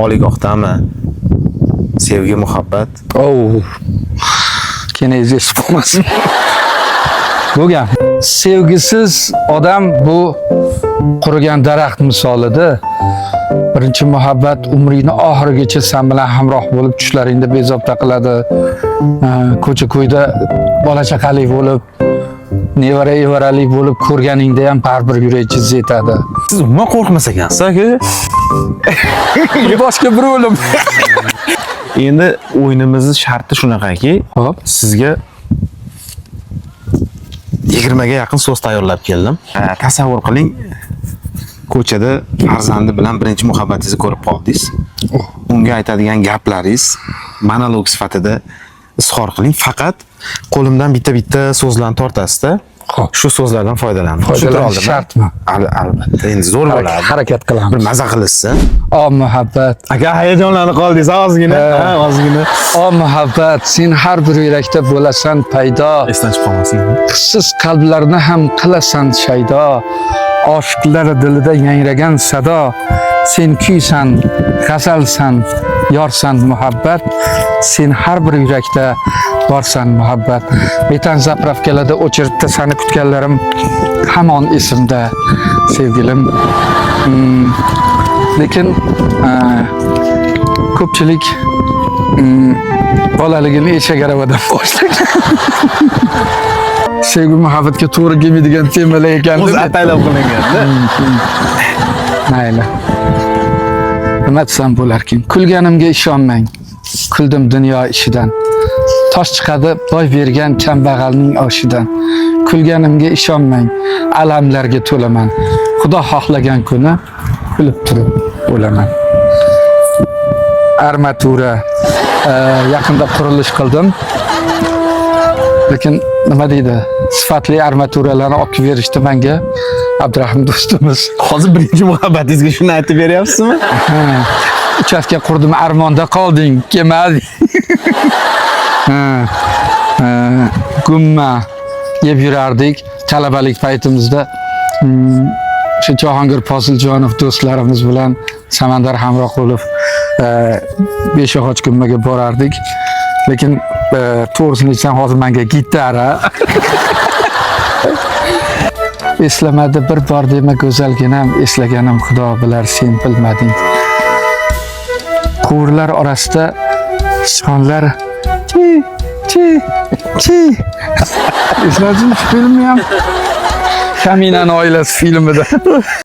oliygohdami? Sevgi, muhabbat. Keneziz bo'lmasin. Bo'lgan. Sevgisiz odam bu qurigan daraxt misolida. Birinchi muhabbat umringni oxirigacha sen bilan hamroh bo'lib, tushlaringda bezovta qiladi. Ko'cha-ko'yda bola-chaqali bo'lib, nevara-evarali bo'lib ko'rganingda ham baribir yurak jiz etadi. Siz umuman qo'rqmas ekansiz, aka. Boshqa bir o'lim. Endi o'yinimizning sharti shunaqaki, Hop. sizga 20 ga yaqin so'z tayyorlab keldim. Tasavvur qiling, ko'chada farzandi bilan birinchi muhabbatingizni ko'rib qoldingiz. Unga aytadigan gaplaringiz monolog sifatida izhor qiling. Faqat qo'limdan bitta so'zlarni tortasizda, shu so'zlardan foydalaning. Foydalanish shartmi? Albatta, endi zo'r bo'ladi. Harakat qilamiz. Bir maza qilishsin. Muhabbat. Aka, hayajonlanib qoldingiz ozgina. Ozgina. Muhabbat, sen har bir yurakda bo'lasan paydo. Esdan chiqib qolmasin. Siz qalblarni ham qilasan shaydo. Oshiqlar dilida yangragan sado. Sen kuysan, g'azalsan, yorsan muhabbat. Sen har bir yurakda borsan muhabbat. Metan zapravkalarda o'chiribdi seni kutganlarim hamon esimda sevgilim. Lekin ko'pchilik bolaligini eshak aravadan boshlagan. Sevgi muhabbatga to'g'ri kelmaydigan temalar ekan. O'zi ataylab qilinganda. Mayli. Nima desam bo'larkin? Kulganimga ishonmang. Kuldim dunyo ishidan. Tosh chiqadi boy bergan kambag'alning oshidan. Kulganimga ishonmang. Alamlarga to'laman. Xudo xohlagan kuni kulib turib o'laman. Armatura yaqinda qurilish qildim. Lekin nima deydi? Sifatli armaturalarni olib berishdi menga Abdurahim do'stimiz. Hozir birinchi muhabbatingizga shuni aytib beryapsizmi? Uchastka qurdim, armonda qolding, kelmading. Gumma yeb yurardik talabalik paytimizda. Shu Jahongir Posiljonov do'stlarimiz bilan Samandar hamroh bo'lib Beshog'och gummaga borardik. Lekin to'g'risini aytsam hozir menga gitara. Eslamadi bir bor dema go'zalginam, eslaganim xudo bilar sen bilmading. Quvurlar orasida sichqonlar chi. Esladingmi filmni ham? Kaminani oilasi filmida.